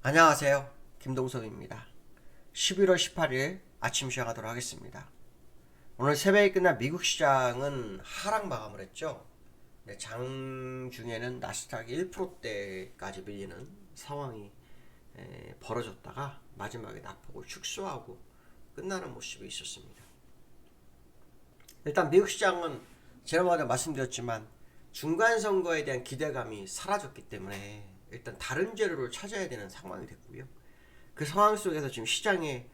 안녕하세요. 김동석입니다. 11월 18일 아침 시작하도록 하겠습니다. 오늘 새벽에 끝난 미국 시장은 하락 마감을 했죠. 장 중에는 나스닥이 1%대까지 밀리는 상황이 벌어졌다가 마지막에 낙폭을 축소하고 끝나는 모습이 있었습니다. 일단 미국 시장은 지난번에 말씀드렸지만 중간선거에 대한 기대감이 사라졌기 때문에 일단 다른 재료를 찾아야 되는 상황이 됐고요. 그 상황 속에서 지금 시장에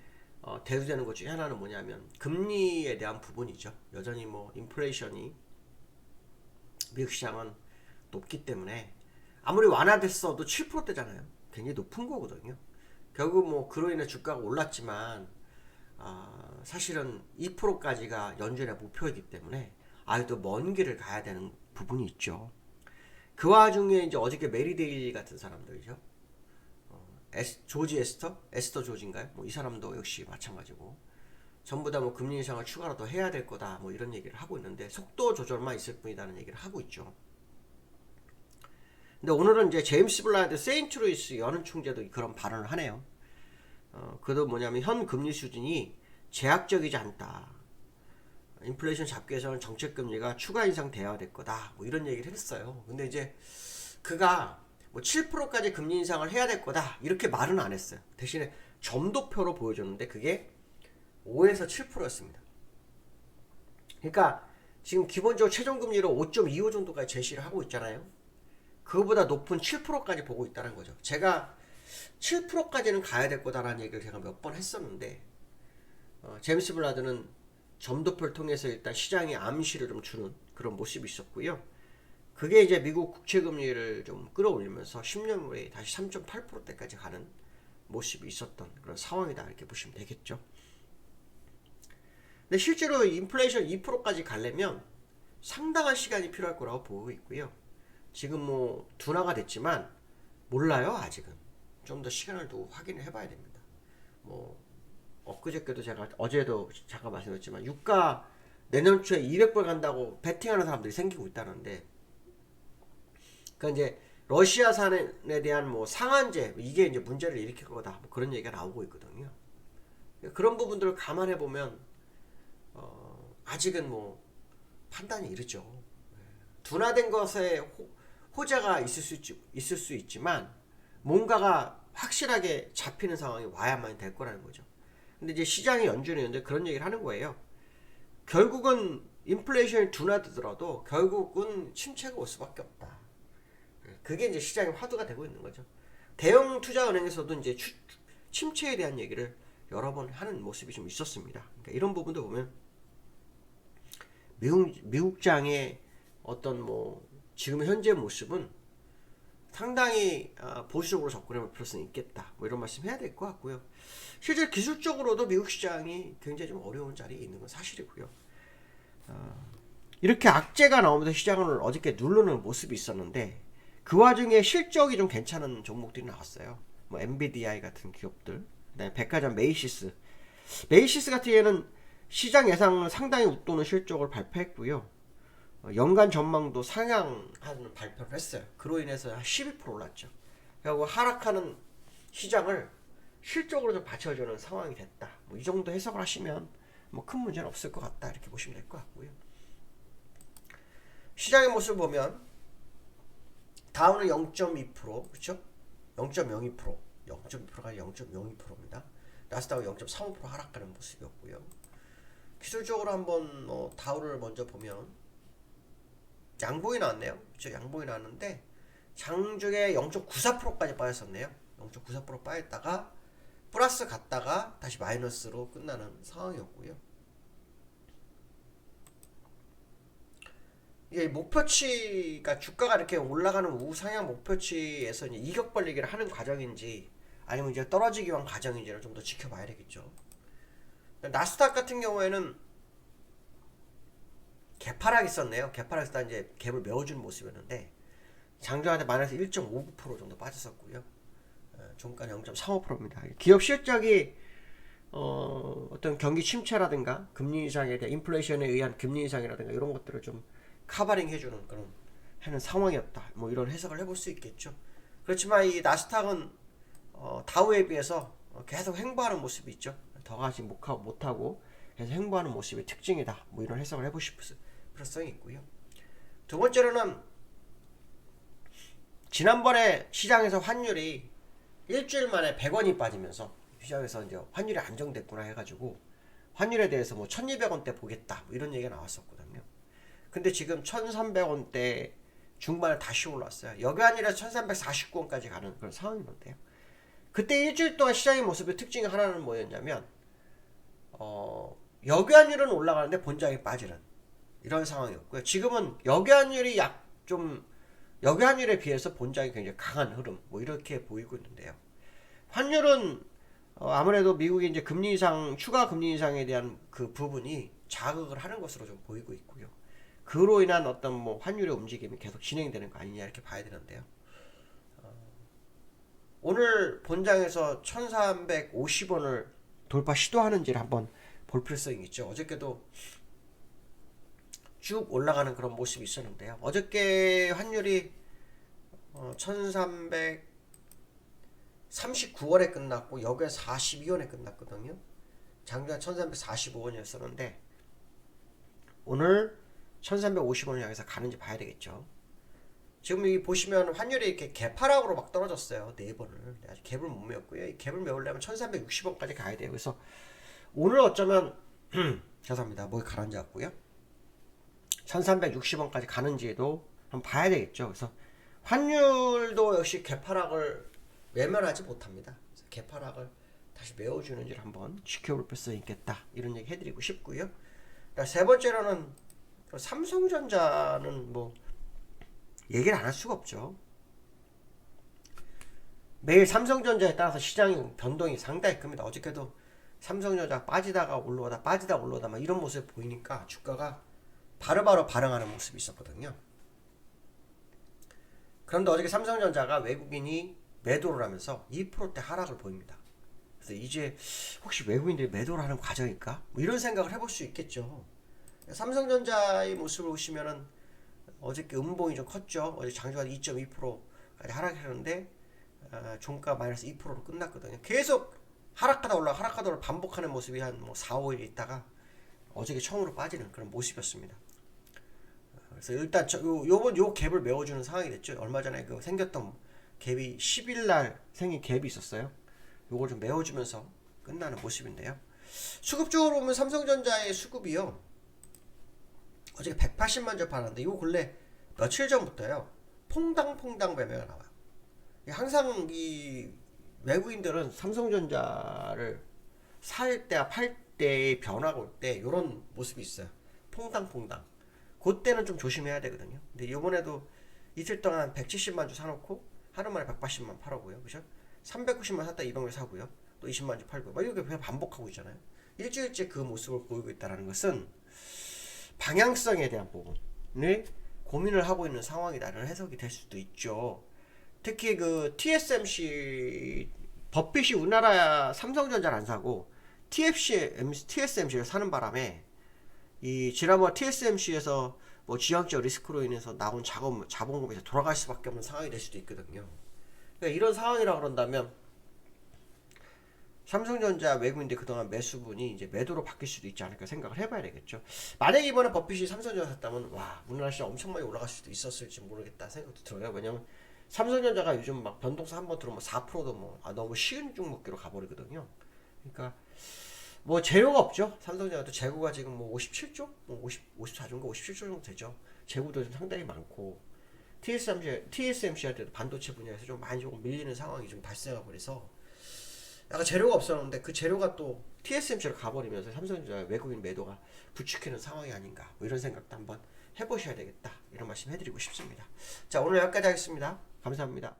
대두되는 것 중에 하나는 뭐냐면 금리에 대한 부분이죠. 여전히 뭐 인플레이션이 미국 시장은 높기 때문에 아무리 완화됐어도 7%대잖아요. 굉장히 높은 거거든요. 결국 뭐 그로 인해 주가가 올랐지만 사실은 2%까지가 연준의 목표이기 때문에 아직도 먼 길을 가야 되는 부분이 있죠. 그 와중에 이제 어저께 메리데일 같은 사람들이죠. 조지 에스터 조지인가요? 뭐 이 사람도 역시 마찬가지고 전부 다 뭐 금리 인상을 추가로 더 해야 될 거다 뭐 이런 얘기를 하고 있는데 속도 조절만 있을 뿐이다는 얘기를 하고 있죠. 근데 오늘은 이제 제임스 블라드 세인트루이스 연은 총재도 그런 발언을 하네요. 그도 뭐냐면 현 금리 수준이 제약적이지 않다. 인플레이션 잡기 위해서는 정책 금리가 추가 인상돼야 될 거다. 뭐 이런 얘기를 했어요. 근데 이제 그가 뭐 7%까지 금리 인상을 해야 될 거다. 이렇게 말은 안 했어요. 대신에 점도표로 보여줬는데 그게 5에서 7%였습니다. 그러니까 지금 기본적으로 최종금리로 5.25 정도까지 제시를 하고 있잖아요. 그거보다 높은 7%까지 보고 있다는 거죠. 제가 7%까지는 가야 될 거다라는 얘기를 제가 몇 번 했었는데 제임스 블라드는 점도표를 통해서 일단 시장에 암시를 좀 주는 그런 모습이 있었고요. 그게 이제 미국 국채금리를 좀 끌어올리면서 10년물에 다시 3.8%대까지 가는 모습이 있었던 그런 상황이다 이렇게 보시면 되겠죠. 근데 실제로 인플레이션 2%까지 가려면 상당한 시간이 필요할 거라고 보고 있고요. 지금 뭐 둔화가 됐지만 몰라요 아직은. 좀 더 시간을 두고 확인을 해봐야 됩니다. 뭐 엊그저께도 제가 어제도 잠깐 말씀드렸지만 유가 내년 초에 200불 간다고 베팅하는 사람들이 생기고 있다는데 그러니까 이제 러시아산에 대한 뭐 상한제 이게 이제 문제를 일으킬 거다 뭐 그런 얘기가 나오고 있거든요. 그런 부분들을 감안해 보면 아직은 뭐 판단이 이르죠. 둔화된 것에 호재가 있을 수 있지만 뭔가가 확실하게 잡히는 상황이 와야만 될 거라는 거죠. 근데 이제 시장의 연준이었는데 그런 얘기를 하는 거예요. 결국은 인플레이션이 둔화되더라도 결국은 침체가 올 수밖에 없다. 그게 이제 시장의 화두가 되고 있는 거죠. 대형 투자은행에서도 이제 침체에 대한 얘기를 여러 번 하는 모습이 좀 있었습니다. 그러니까 이런 부분도 보면 미국장의 어떤 뭐 지금 현재 모습은 상당히 보수적으로 접근해볼 필요성이 있겠다. 뭐 이런 말씀 해야 될 것 같고요. 실제 기술적으로도 미국 시장이 굉장히 좀 어려운 자리에 있는 건 사실이고요. 이렇게 악재가 나오면서 시장을 어저께 누르는 모습이 있었는데 그 와중에 실적이 좀 괜찮은 종목들이 나왔어요. 뭐 엔비디아이 같은 기업들, 그다음에 백화점 메이시스 같은 경우에는 시장 예상을 상당히 웃도는 실적을 발표했고요. 연간 전망도 상향하는 발표를 했어요. 그로 인해서 12% 올랐죠. 그리고 하락하는 시장을 실적으로 좀 받쳐주는 상황이 됐다. 뭐 이 정도 해석을 하시면 뭐 큰 문제는 없을 것 같다 이렇게 보시면 될 것 같고요. 시장의 모습을 보면 다우는 0.2% 그렇죠? 0.02% 0.2%가 0.02%입니다. 나스닥은 0.35% 하락하는 모습이었고요. 기술적으로 한번 다우를 먼저 보면 양봉이 나왔네요. 그렇죠? 양봉이 나왔는데 장중에 0.94%까지 빠졌었네요. 0.94% 빠졌다가 플러스 갔다가 다시 마이너스로 끝나는 상황이었고요. 이게 목표치가 주가가 이렇게 올라가는 우상향 목표치에서 이제 이격 벌리기를 하는 과정인지 아니면 이제 떨어지기 위한 과정인지를 좀 더 지켜봐야 되겠죠. 나스닥 같은 경우에는 개파락 있었네요. 개파락 있었다 이제 갭을 메워주는 모습이었는데 장중한테 마이너스 1.59% 정도 빠졌었고요. 종가는 0.35%입니다. 기업 실적이 어떤 경기 침체라든가 금리 인상에 대한 인플레이션에 의한 금리 인상이라든가 이런 것들을 좀 카바링 해주는 그런 하는 상황이었다. 뭐 이런 해석을 해볼 수 있겠죠. 그렇지만 이 나스닥은 다우에 비해서 계속 횡보하는 모습이 있죠. 더 가지 못하고 계속 횡보하는 모습이 특징이다. 뭐 이런 해석을 해보실 필요성이 있고요. 두 번째로는 지난번에 시장에서 환율이 일주일 만에 100원이 빠지면서 시장에서 이제 환율이 안정됐구나 해가지고 환율에 대해서 뭐 1200원대 보겠다 뭐 이런 얘기가 나왔었거든요. 근데 지금 1300원대 중반에 다시 올랐어요. 여기환율에서 1349원까지 가는 그런 상황이던데요. 그때 일주일 동안 시장의 모습의 특징 하나는 뭐였냐면 여기환율은 올라가는데 본장이 빠지는 이런 상황이었고요. 지금은 여기환율이 여기환율에 비해서 본장이 굉장히 강한 흐름 뭐 이렇게 보이고 있는데요. 환율은 아무래도 미국이 이제 금리 인상, 추가 금리 인상에 대한 그 부분이 자극을 하는 것으로 좀 보이고 있고요. 그로 인한 어떤 뭐 환율의 움직임이 계속 진행되는 거 아니냐 이렇게 봐야 되는데요. 오늘 본장에서 1350원을 돌파 시도하는지를 한번 볼 필요성이 있죠. 어저께도 쭉 올라가는 그런 모습이 있었는데요. 어저께 환율이 1339원에 끝났고 여기에 42원에 끝났거든요. 장중에 1345원이었었는데 오늘 1350원을 향해서 가는지 봐야 되겠죠. 지금 여기 보시면 환율이 이렇게 개파락으로 막 떨어졌어요. 4번을. 아직 갭을 못 메웠고요. 이 갭을 메우려면 1360원까지 가야 돼요. 그래서 오늘 어쩌면 죄송합니다. 목이 가라앉았고요. 1360원까지 가는지도 한번 봐야 되겠죠. 그래서 환율도 역시 개파락을 외면하지 못합니다. 그래서 개파락을 다시 메워주는지를 한번 지켜볼 필요성이 있겠다. 이런 얘기 해드리고 싶고요. 세 번째로는 삼성전자는 뭐 얘기를 안 할 수가 없죠. 매일 삼성전자에 따라서 시장의 변동이 상당히 큽니다. 어저께도 삼성전자 빠지다가 올라오다 막 이런 모습이 보이니까 주가가 바로바로 반응하는 모습이 있었거든요. 그런데 어저께 삼성전자가 외국인이 매도를 하면서 2%대 하락을 보입니다. 그래서 이제 혹시 외국인들이 매도를 하는 과정일까? 뭐 이런 생각을 해볼 수 있겠죠. 삼성전자의 모습을 보시면은 어저께 음봉이 좀 컸죠. 어제 장중에 2.2%까지 하락했는데 종가 마이너스 2%로 끝났거든요. 계속 하락하다 올라 반복하는 모습이 한 뭐 4, 5일 있다가 어저께 처음으로 빠지는 그런 모습이었습니다. 그래서 일단 요번 요 갭을 메워주는 상황이 됐죠. 얼마 전에 그 생겼던 갭이 10일날 생긴 갭이 있었어요. 요걸 좀 메워주면서 끝나는 모습인데요. 수급적으로 보면 삼성전자의 수급이요. 어저께 180만 주 팔았는데 요 근래 며칠 전부터요. 퐁당퐁당 매매가 나와요. 항상 이 외국인들은 삼성전자를 살 때와 팔 때의 변화가 올 때 요런 모습이 있어요. 퐁당퐁당. 그때는 좀 조심해야 되거든요. 근데 이번에도 이틀 동안 170만 주 사놓고 하루 만에 180만 팔아고요. 그죠? 390만 샀다 200만 사고요. 또 20만 주 팔고 막 이렇게 그냥 반복하고 있잖아요. 일주일째 그 모습을 보이고 있다는 것은 방향성에 대한 부분을 고민을 하고 있는 상황이라는 해석이 될 수도 있죠. 특히 그 TSMC 버핏이 우리나라 삼성전자를 안 사고 TSMC를 사는 바람에 이 지난번 TSMC에서 뭐 지정적 리스크로 인해서 나온 자본금에서 돌아갈 수밖에 없는 상황이 될 수도 있거든요. 그러니까 이런 상황이라 그런다면 삼성전자 외국인들 그동안 매수분이 이제 매도로 바뀔 수도 있지 않을까 생각을 해봐야 되겠죠. 만약에 이번에 버핏이 삼성전자 샀다면 와 우리나라 시장 엄청 많이 올라갈 수도 있었을지 모르겠다 생각도 들어요. 왜냐면 삼성전자가 요즘 막 변동성 한번 들어오면 4%도 뭐 너무 쉬운 종목기로 가버리거든요. 그러니까 뭐 재료가 없죠. 삼성전자도 재고가 지금 뭐 57조, 뭐 54조인가 57조 정도 되죠. 재고도 좀 상당히 많고 TSMC한테도 반도체 분야에서 좀 많이 조금 밀리는 상황이 좀 발생하고 그래서 약간 재료가 없었는데 그 재료가 또 TSMC로 가버리면서 삼성전자 외국인 매도가 부추기는 상황이 아닌가 뭐 이런 생각도 한번 해보셔야 되겠다 이런 말씀 해드리고 싶습니다. 자 오늘 여기까지 하겠습니다. 감사합니다.